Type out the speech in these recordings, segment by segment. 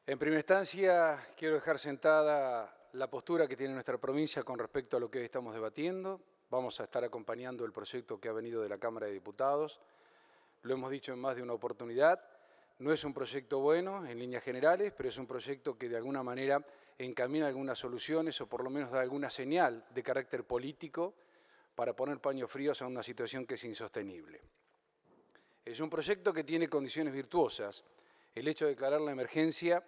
En primera instancia, quiero dejar sentada la postura que tiene nuestra provincia con respecto a lo que hoy estamos debatiendo. Vamos a estar acompañando el proyecto que ha venido de la Cámara de Diputados. Lo hemos dicho en más de una oportunidad. No es un proyecto bueno en líneas generales, pero es un proyecto que de alguna manera encamina algunas soluciones o por lo menos da alguna señal de carácter político para poner paños fríos a una situación que es insostenible. Es un proyecto que tiene condiciones virtuosas. El hecho de declarar la emergencia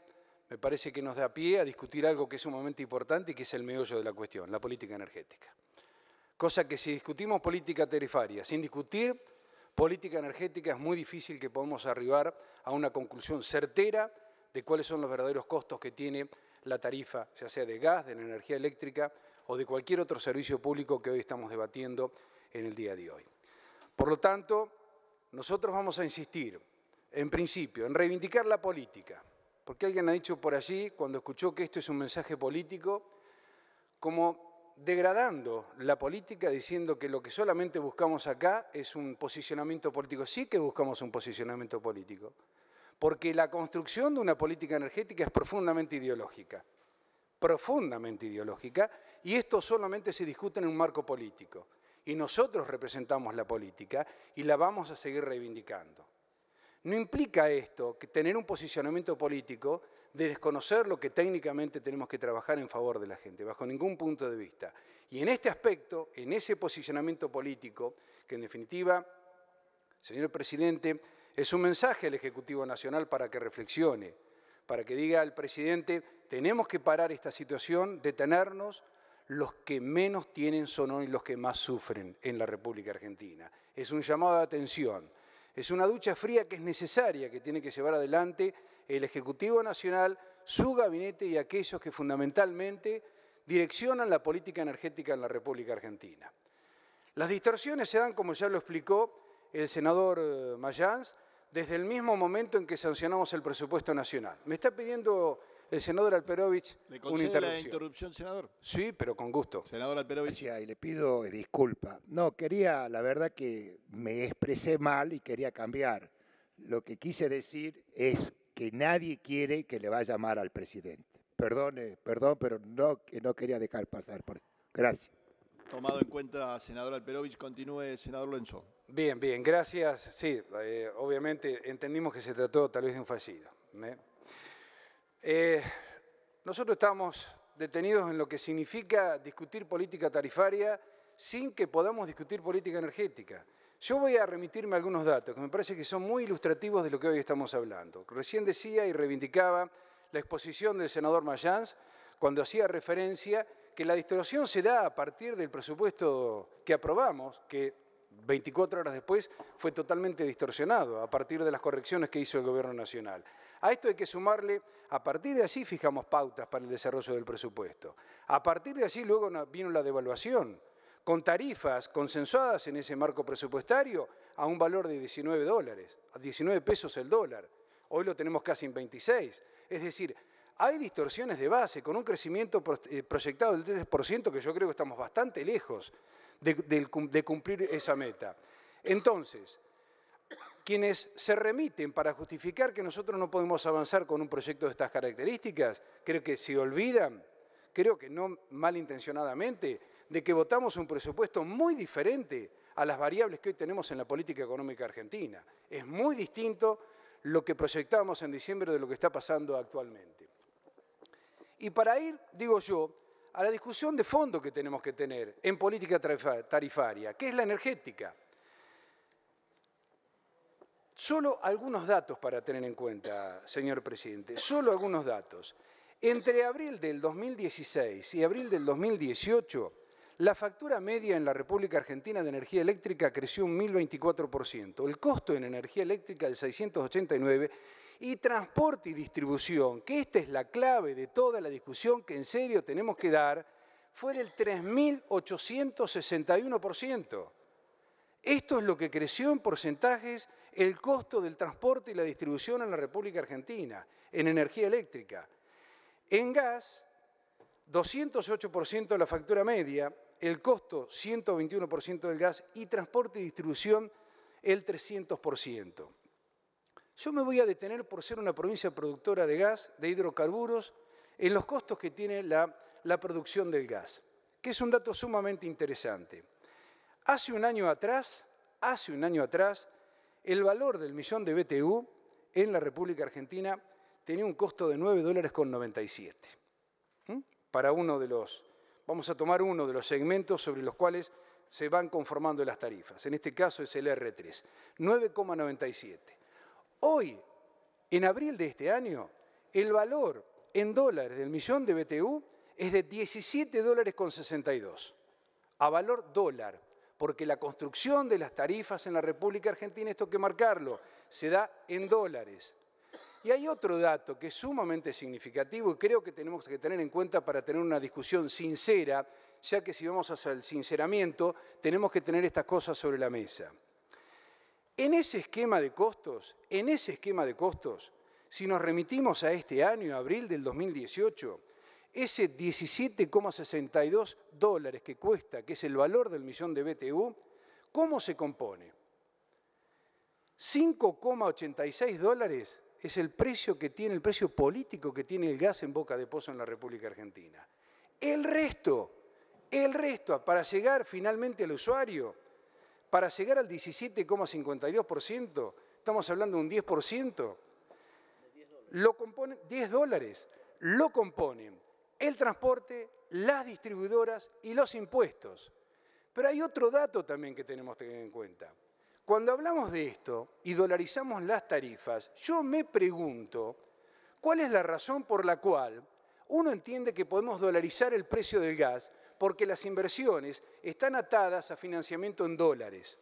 me parece que nos da pie a discutir algo que es sumamente importante y que es el meollo de la cuestión, la política energética. Cosa que si discutimos política tarifaria sin discutir política energética es muy difícil que podamos arribar a una conclusión certera de cuáles son los verdaderos costos que tiene la tarifa, ya sea de gas, de la energía eléctrica o de cualquier otro servicio público que hoy estamos debatiendo en el día de hoy. Por lo tanto, nosotros vamos a insistir, en principio, en reivindicar la política, porque alguien ha dicho por allí, cuando escuchó que esto es un mensaje político, como degradando la política, diciendo que lo que solamente buscamos acá es un posicionamiento político. Sí que buscamos un posicionamiento político, porque la construcción de una política energética es profundamente ideológica, y esto solamente se discute en un marco político. Y nosotros representamos la política y la vamos a seguir reivindicando. No implica esto que tener un posicionamiento político de desconocer lo que técnicamente tenemos que trabajar en favor de la gente, bajo ningún punto de vista. Y en este aspecto, en ese posicionamiento político, que en definitiva, señor presidente, es un mensaje al Ejecutivo Nacional para que reflexione, para que diga al presidente, tenemos que parar esta situación, detenernos. Los que menos tienen son hoy los que más sufren en la República Argentina. Es un llamado de atención. Es una ducha fría que es necesaria, que tiene que llevar adelante el Ejecutivo Nacional, su gabinete y aquellos que fundamentalmente direccionan la política energética en la República Argentina. Las distorsiones se dan, como ya lo explicó el senador Mayans, desde el mismo momento en que sancionamos el presupuesto nacional. Me está pidiendo el senador Alperovich ¿Me una concede interrupción? la interrupción, senador? Sí, pero con gusto. Senador Alperovich. Gracias, y le pido disculpa. No, la verdad que me expresé mal y quería cambiar. Lo que quise decir es que nadie quiere que le vaya mal al presidente. Perdón, pero no quería dejar pasar por eso. Gracias. Tomado en cuenta, senador Alperovich, continúe, senador Lenzó. Bien, gracias. Sí, obviamente entendimos que se trató tal vez de un fallido. Nosotros estamos detenidos en lo que significa discutir política tarifaria sin que podamos discutir política energética. Yo voy a remitirme a algunos datos que me parece que son muy ilustrativos de lo que hoy estamos hablando. Recién decía y reivindicaba la exposición del senador Mayans cuando hacía referencia que la distorsión se da a partir del presupuesto que aprobamos, que 24 horas después fue totalmente distorsionado a partir de las correcciones que hizo el Gobierno Nacional. A esto hay que sumarle, a partir de allí fijamos pautas para el desarrollo del presupuesto. A partir de allí luego vino la devaluación, con tarifas consensuadas en ese marco presupuestario a un valor de $19, a 19 pesos el dólar. Hoy lo tenemos casi en 26. Es decir, hay distorsiones de base con un crecimiento proyectado del 3%, que yo creo que estamos bastante lejos de cumplir esa meta. Entonces, quienes se remiten para justificar que nosotros no podemos avanzar con un proyecto de estas características, creo que se olvidan, creo que no malintencionadamente, de que votamos un presupuesto muy diferente a las variables que hoy tenemos en la política económica argentina. Es muy distinto lo que proyectábamos en diciembre de lo que está pasando actualmente. Y para ir, digo yo, a la discusión de fondo que tenemos que tener en política tarifaria, que es la energética. Solo algunos datos para tener en cuenta, señor presidente, solo algunos datos. Entre abril del 2016 y abril del 2018, la factura media en la República Argentina de energía eléctrica creció un 1024%, el costo en energía eléctrica del 689%, y transporte y distribución, que esta es la clave de toda la discusión que en serio tenemos que dar, fue del 3861%. Esto es lo que creció en porcentajes el costo del transporte y la distribución en la República Argentina, en energía eléctrica. En gas, 208% la factura media, el costo 121% del gas y transporte y distribución el 300%. Yo me voy a detener por ser una provincia productora de gas, de hidrocarburos, en los costos que tiene la producción del gas, que es un dato sumamente interesante. Hace un año atrás, el valor del millón de BTU en la República Argentina tenía un costo de $9,97. Para vamos a tomar uno de los segmentos sobre los cuales se van conformando las tarifas. En este caso es el R3, 9,97. Hoy, en abril de este año, el valor en dólares del millón de BTU es de $17,62, a valor dólar, porque la construcción de las tarifas en la República Argentina, esto hay que marcarlo, se da en dólares. Y hay otro dato que es sumamente significativo y creo que tenemos que tener en cuenta para tener una discusión sincera, ya que si vamos hacia el sinceramiento, tenemos que tener estas cosas sobre la mesa. En ese esquema de costos, si nos remitimos a este año, abril del 2018, ese $17,62 que cuesta, que es el valor del millón de BTU, ¿cómo se compone? $5,86 es el precio político que tiene el gas en boca de pozo en la República Argentina. El resto, para llegar finalmente al usuario, para llegar al 17,52%, estamos hablando de un 10%, lo componen $10, lo componen el transporte, las distribuidoras y los impuestos. Pero hay otro dato también que tenemos que tener en cuenta. Cuando hablamos de esto y dolarizamos las tarifas, yo me pregunto cuál es la razón por la cual uno entiende que podemos dolarizar el precio del gas porque las inversiones están atadas a financiamiento en dólares.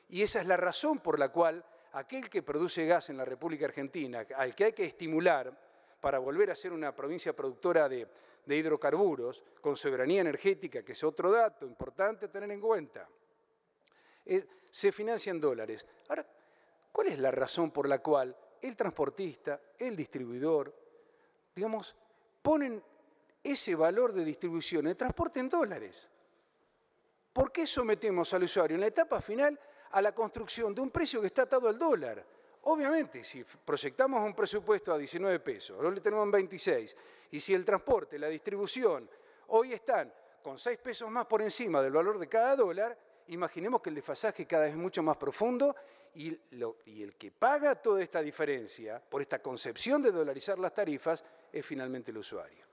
Y esa es la razón por la cual aquel que produce gas en la República Argentina, al que hay que estimular para volver a ser una provincia productora de hidrocarburos, con soberanía energética, que es otro dato importante a tener en cuenta, se financia en dólares. Ahora, ¿cuál es la razón por la cual el transportista, el distribuidor, digamos, ponen ese valor de distribución, el transporte en dólares? ¿Por qué sometemos al usuario en la etapa final a la construcción de un precio que está atado al dólar? Obviamente, si proyectamos un presupuesto a 19 pesos, ahora le tenemos en 26, y si el transporte, la distribución, hoy están con 6 pesos más por encima del valor de cada dólar, imaginemos que el desfasaje cada vez es mucho más profundo y el que paga toda esta diferencia por esta concepción de dolarizar las tarifas es finalmente el usuario.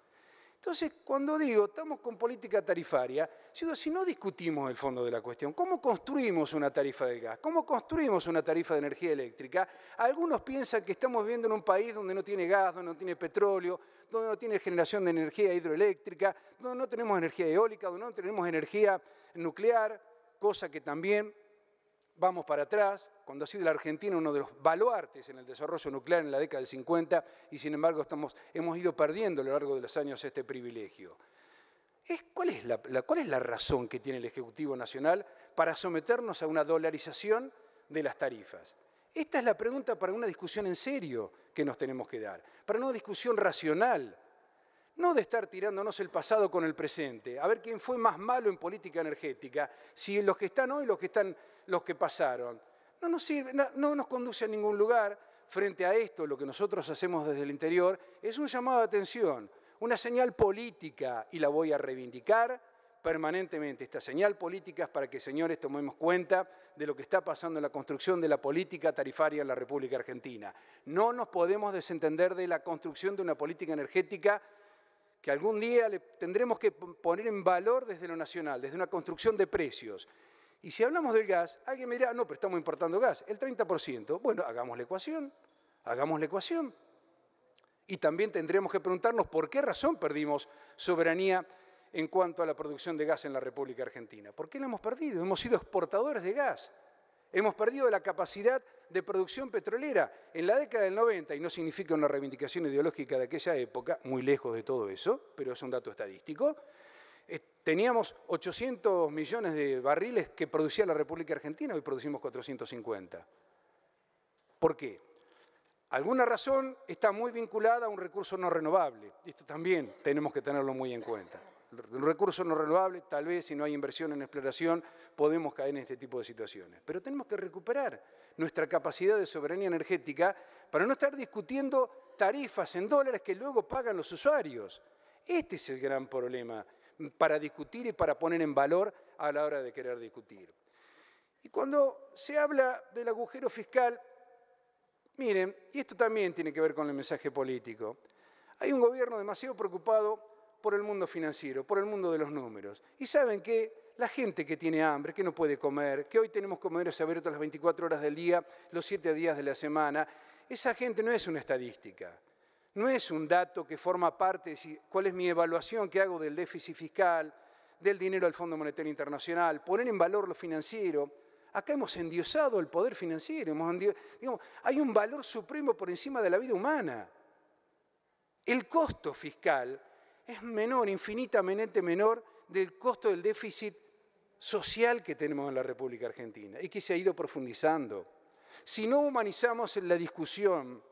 Entonces, cuando digo, estamos con política tarifaria, digo, si no discutimos el fondo de la cuestión, ¿cómo construimos una tarifa del gas? ¿Cómo construimos una tarifa de energía eléctrica? Algunos piensan que estamos viviendo en un país donde no tiene gas, donde no tiene petróleo, donde no tiene generación de energía hidroeléctrica, donde no tenemos energía eólica, donde no tenemos energía nuclear, cosa que también vamos para atrás, cuando ha sido la Argentina uno de los baluartes en el desarrollo nuclear en la década del 50 y sin embargo hemos ido perdiendo a lo largo de los años este privilegio. ¿Cuál es la razón que tiene el Ejecutivo Nacional para someternos a una dolarización de las tarifas? Esta es la pregunta para una discusión en serio que nos tenemos que dar, para una discusión racional. No de estar tirándonos el pasado con el presente, a ver quién fue más malo en política energética, si los que están hoy o los que pasaron. No nos sirve, no nos conduce a ningún lugar. Frente a esto, lo que nosotros hacemos desde el interior es un llamado de atención, una señal política, y la voy a reivindicar permanentemente. Esta señal política es para que, señores, tomemos cuenta de lo que está pasando en la construcción de la política tarifaria en la República Argentina. No nos podemos desentender de la construcción de una política energética que algún día le tendremos que poner en valor desde lo nacional, desde una construcción de precios. Y si hablamos del gas, alguien me dirá, no, pero estamos importando gas, el 30%. Bueno, hagamos la ecuación. Y también tendremos que preguntarnos por qué razón perdimos soberanía en cuanto a la producción de gas en la República Argentina. ¿Por qué la hemos perdido? Hemos sido exportadores de gas. Hemos perdido la capacidad de producción petrolera. En la década del 90, y no significa una reivindicación ideológica de aquella época, muy lejos de todo eso, pero es un dato estadístico, teníamos 800 millones de barriles que producía la República Argentina, hoy producimos 450. ¿Por qué? Alguna razón está muy vinculada a un recurso no renovable. Esto también tenemos que tenerlo muy en cuenta. El recurso no renovable, tal vez si no hay inversión en exploración, podemos caer en este tipo de situaciones. Pero tenemos que recuperar nuestra capacidad de soberanía energética para no estar discutiendo tarifas en dólares que luego pagan los usuarios. Este es el gran problema para discutir y para poner en valor a la hora de querer discutir. Y cuando se habla del agujero fiscal, miren, y esto también tiene que ver con el mensaje político, hay un gobierno demasiado preocupado por el mundo financiero, por el mundo de los números. Y saben que la gente que tiene hambre, que no puede comer, que hoy tenemos comedores abiertos las 24 horas del día, los 7 días de la semana, esa gente no es una estadística, no es un dato que forma parte de cuál es mi evaluación que hago del déficit fiscal, del dinero al Fondo Monetario Internacional, poner en valor lo financiero. Acá hemos endiosado el poder financiero, digamos, hay un valor supremo por encima de la vida humana. El costo fiscal es menor, infinitamente menor del costo del déficit social que tenemos en la República Argentina y que se ha ido profundizando. Si no humanizamos la discusión,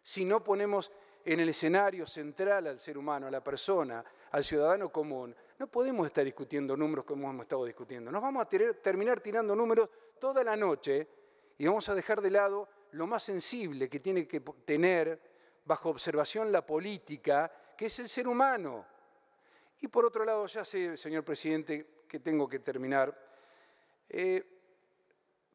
si no ponemos en el escenario central al ser humano, a la persona, al ciudadano común, no podemos estar discutiendo números como hemos estado discutiendo. Nos vamos a terminar tirando números toda la noche y vamos a dejar de lado lo más sensible que tiene que tener bajo observación la política, que es el ser humano. Y por otro lado, ya sé, señor presidente, que tengo que terminar,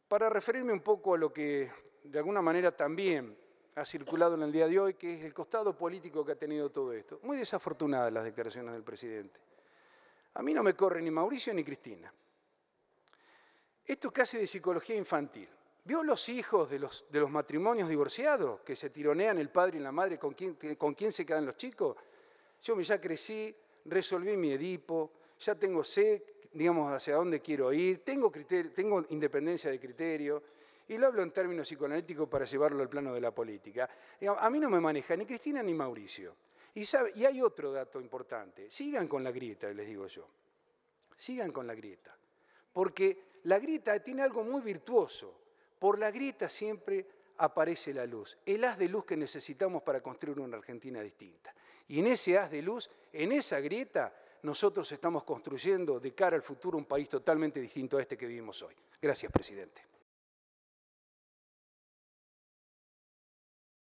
para referirme un poco a lo que de alguna manera también ha circulado en el día de hoy, que es el costado político que ha tenido todo esto. Muy desafortunadas las declaraciones del presidente. A mí no me corre ni Mauricio ni Cristina. Esto es casi de psicología infantil. ¿Vio los hijos de los matrimonios divorciados que se tironean el padre y la madre con quién se quedan los chicos? Yo ya crecí, resolví mi Edipo, ya sé, digamos, hacia dónde quiero ir, tengo independencia de criterio, y lo hablo en términos psicoanalíticos para llevarlo al plano de la política. Digamos, a mí no me maneja ni Cristina ni Mauricio. Y hay otro dato importante. Sigan con la grieta, les digo yo. Sigan con la grieta. Porque la grieta tiene algo muy virtuoso. Por la grieta siempre aparece la luz. El haz de luz que necesitamos para construir una Argentina distinta. Y en ese haz de luz, en esa grieta, nosotros estamos construyendo de cara al futuro un país totalmente distinto a este que vivimos hoy. Gracias, presidente.